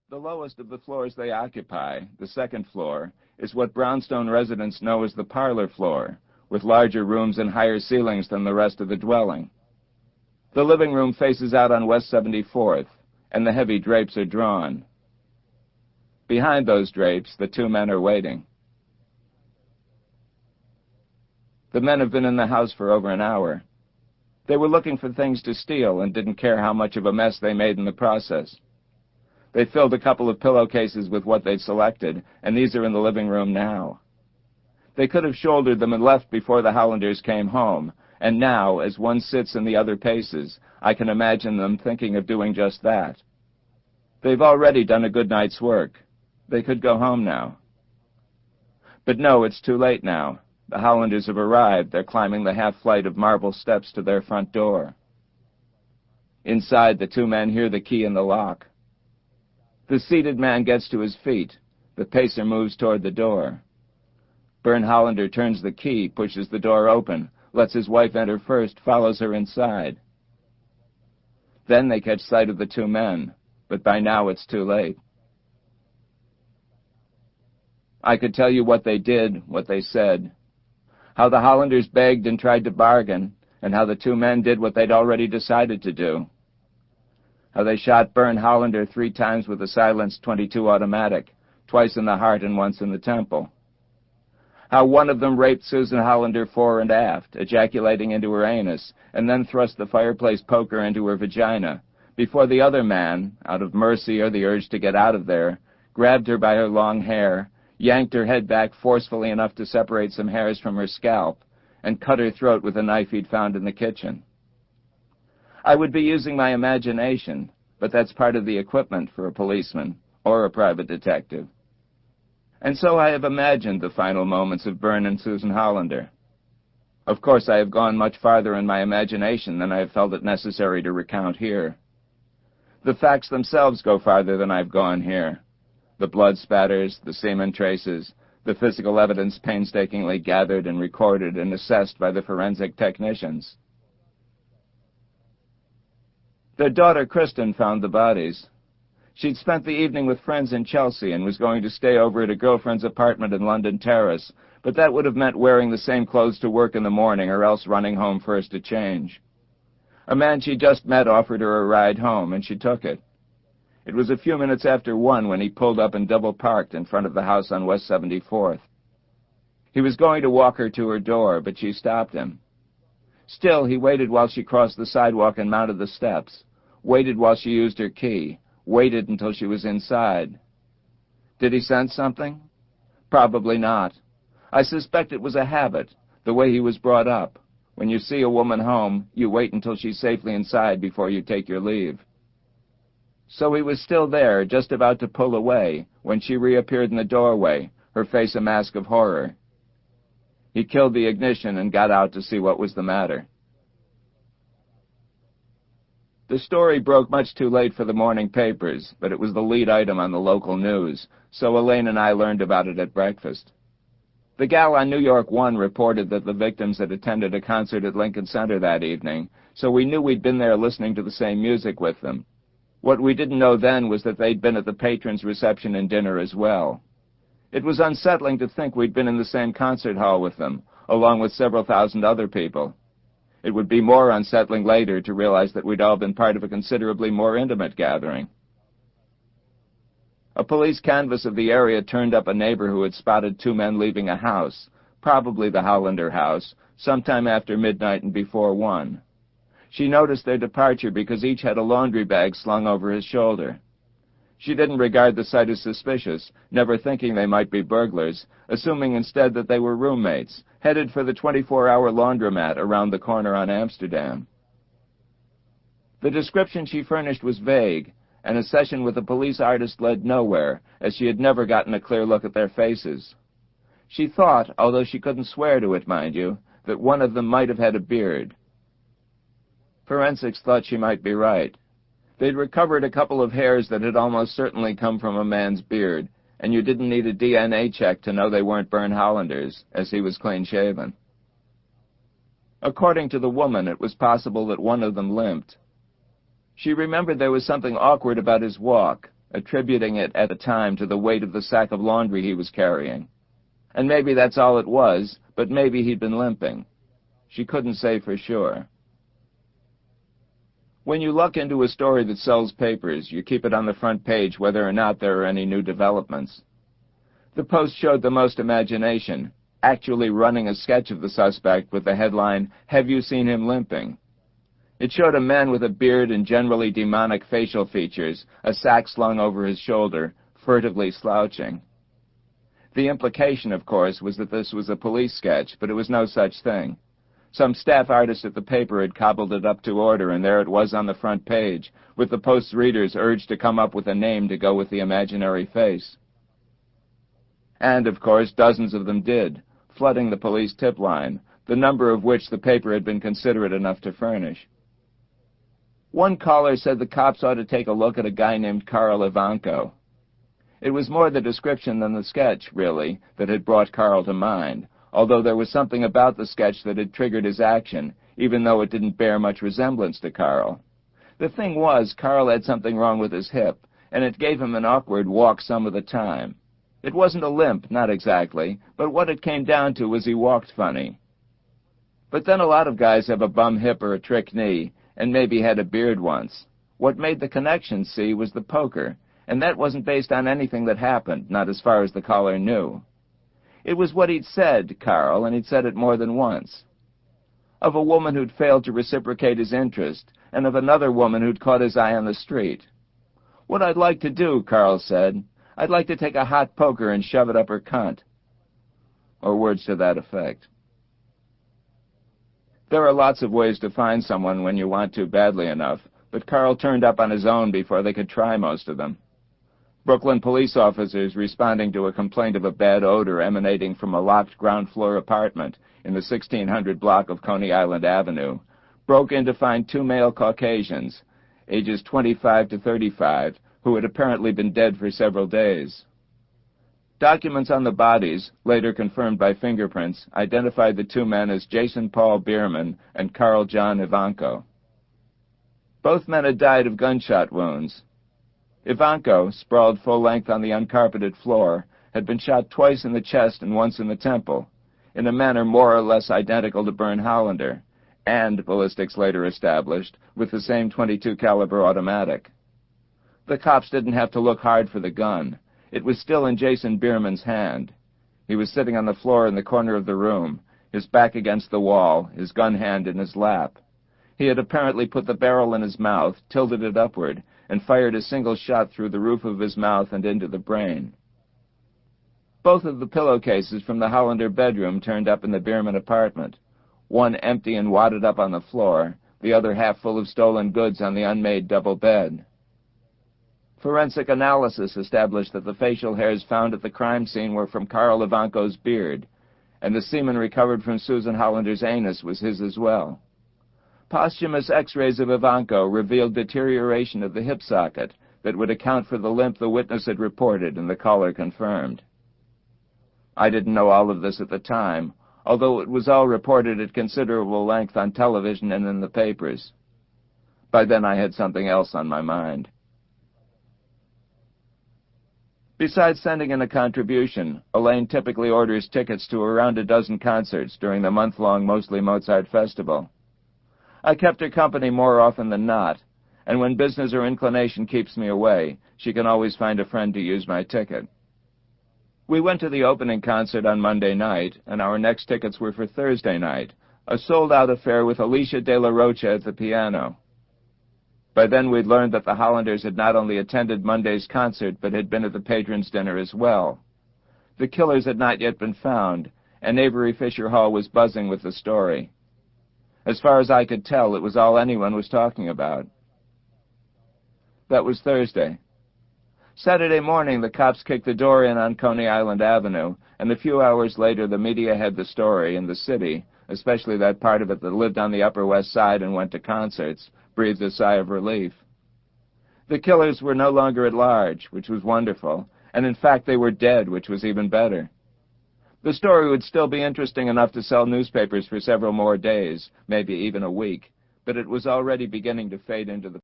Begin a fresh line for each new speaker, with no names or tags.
The lowest of the floors they occupy, the second floor, is what brownstone residents know as the parlor floor, with larger rooms and higher ceilings than the rest of the dwelling. The living room faces out on West 74th, and the heavy drapes are drawn. Behind those drapes, the two men are waiting. The men have been in the house for over an hour. They were looking for things to steal and didn't care how much of a mess they made in the process. They filled a couple of pillowcases with what they'd selected, and these are in the living room now. They could have shouldered them and left before the Hollanders came home, and now, as one sits and the other paces, I can imagine them thinking of doing just that. They've already done a good night's work. They could go home now. But no, it's too late now. The Hollanders have arrived. They're climbing the half-flight of marble steps to their front door. Inside, the two men hear the key in the lock. The seated man gets to his feet. The pacer moves toward the door. Byrne Hollander turns the key, pushes the door open, lets his wife enter first, follows her inside. Then they catch sight of the two men, but by now it's too late. I could tell you what they did, what they said, how the Hollanders begged and tried to bargain, and how the two men did what they'd already decided to do. How they shot Byrne Hollander 3 times with a silenced .22 automatic, twice in the heart and once in the temple. How one of them raped Susan Hollander fore and aft, ejaculating into her anus, and then thrust the fireplace poker into her vagina, before the other man, out of mercy or the urge to get out of there, grabbed her by her long hair, yanked her head back forcefully enough to separate some hairs from her scalp, and cut her throat with a knife he'd found in the kitchen. I would be using my imagination, but that's part of the equipment for a policeman or a private detective. And so I have imagined the final moments of Byrne and Susan Hollander. Of course, I have gone much farther in my imagination than I have felt it necessary to recount here. The facts themselves go farther than I've gone here. The blood spatters, the semen traces, the physical evidence painstakingly gathered and recorded and assessed by the forensic technicians. Their daughter, Kristen, found the bodies. She'd spent the evening with friends in Chelsea and was going to stay over at a girlfriend's apartment in London Terrace, but that would have meant wearing the same clothes to work in the morning or else running home first to change. A man she just met offered her a ride home, and she took it. It was a few minutes after 1 when he pulled up and double-parked in front of the house on West 74th. He was going to walk her to her door, but she stopped him. Still, he waited while she crossed the sidewalk and mounted the steps, waited while she used her key, waited until she was inside. Did he sense something? Probably not. I suspect it was a habit, the way he was brought up. When you see a woman home, you wait until she's safely inside before you take your leave. So he was still there, just about to pull away, when she reappeared in the doorway, her face a mask of horror. He killed the ignition and got out to see what was the matter. The story broke much too late for the morning papers, but it was the lead item on the local news, so Elaine and I learned about it at breakfast. The gal on New York One reported that the victims had attended a concert at Lincoln Center that evening, so we knew we'd been there listening to the same music with them. What we didn't know then was that they'd been at the patrons' reception and dinner as well. It was unsettling to think we'd been in the same concert hall with them, along with several thousand other people. It would be more unsettling later to realize that we'd all been part of a considerably more intimate gathering. A police canvass of the area turned up a neighbor who had spotted 2 men leaving a house, probably the Hollander house, sometime after midnight and before 1. She noticed their departure because each had a laundry bag slung over his shoulder. She didn't regard the sight as suspicious, never thinking they might be burglars, assuming instead that they were roommates, headed for the 24-hour laundromat around the corner on Amsterdam. The description she furnished was vague, and a session with a police artist led nowhere, as she had never gotten a clear look at their faces. She thought, although she couldn't swear to it, mind you, that one of them might have had a beard. Forensics thought she might be right. They'd recovered a couple of hairs that had almost certainly come from a man's beard, and you didn't need a DNA check to know they weren't Byrne Hollanders, as he was clean-shaven. According to the woman, it was possible that one of them limped. She remembered there was something awkward about his walk, attributing it at the time to the weight of the sack of laundry he was carrying. And maybe that's all it was, but maybe he'd been limping. She couldn't say for sure. When you look into a story that sells papers, you keep it on the front page whether or not there are any new developments. The Post showed the most imagination, actually running a sketch of the suspect with the headline, "Have you seen him limping?" It showed a man with a beard and generally demonic facial features, a sack slung over his shoulder, furtively slouching. The implication, of course, was that this was a police sketch, but it was no such thing. Some staff artist at the paper had cobbled it up to order, and there it was on the front page, with the Post's readers urged to come up with a name to go with the imaginary face. And, of course, dozens of them did, flooding the police tip line, the number of which the paper had been considerate enough to furnish. One caller said the cops ought to take a look at a guy named Carl Ivanko. It was more the description than the sketch, really, that had brought Carl to mind, although there was something about the sketch that had triggered his action, even though it didn't bear much resemblance to Carl. The thing was, Carl had something wrong with his hip, and it gave him an awkward walk some of the time. It wasn't a limp, not exactly, but what it came down to was he walked funny. But then a lot of guys have a bum hip or a trick knee, and maybe had a beard once. What made the connection, see, was the poker, and that wasn't based on anything that happened, not as far as the caller knew. It was what he'd said, Carl, and he'd said it more than once. Of a woman who'd failed to reciprocate his interest, and of another woman who'd caught his eye on the street. "What I'd like to do," Carl said, "I'd like to take a hot poker and shove it up her cunt." Or words to that effect. There are lots of ways to find someone when you want to badly enough, but Carl turned up on his own before they could try most of them. Brooklyn police officers responding to a complaint of a bad odor emanating from a locked ground-floor apartment in the 1600 block of Coney Island Avenue broke in to find two male Caucasians, ages 25 to 35, who had apparently been dead for several days. Documents on the bodies, later confirmed by fingerprints, identified the two men as Jason Paul Byrne and Carl John Ivanko. Both men had died of gunshot wounds. Ivanko, sprawled full length on the uncarpeted floor, had been shot twice in the chest and once in the temple, in a manner more or less identical to Byrne Hollander, and, ballistics later established, with the same .22 caliber automatic. The cops didn't have to look hard for the gun. It was still in Jason Byrne's hand. He was sitting on the floor in the corner of the room, his back against the wall, his gun hand in his lap. He had apparently put the barrel in his mouth, tilted it upward, and fired a single shot through the roof of his mouth and into the brain. Both of the pillowcases from the Hollander bedroom turned up in the Byrne apartment, one empty and wadded up on the floor, the other half full of stolen goods on the unmade double bed. Forensic analysis established that the facial hairs found at the crime scene were from Carl Ivanko's beard, and the semen recovered from Susan Hollander's anus was his as well. Posthumous X-rays of Ivanko revealed deterioration of the hip socket that would account for the limp the witness had reported and the caller confirmed. I didn't know all of this at the time, although it was all reported at considerable length on television and in the papers. By then I had something else on my mind. Besides sending in a contribution, Elaine typically orders tickets to around a dozen concerts during the month-long Mostly Mozart Festival. I kept her company more often than not, and when business or inclination keeps me away, she can always find a friend to use my ticket. We went to the opening concert on Monday night, and our next tickets were for Thursday night, a sold-out affair with Alicia de la Rocha at the piano. By then we'd learned that the Hollanders had not only attended Monday's concert, but had been at the patrons' dinner as well. The killers had not yet been found, and Avery Fisher Hall was buzzing with the story. As far as I could tell, it was all anyone was talking about. That was Thursday. Saturday morning, the cops kicked the door in on Coney Island Avenue, and a few hours later the media had the story, and the city, especially that part of it that lived on the Upper West Side and went to concerts, breathed a sigh of relief. The killers were no longer at large, which was wonderful, and in fact they were dead, which was even better. The story would still be interesting enough to sell newspapers for several more days, maybe even a week, but it was already beginning to fade into the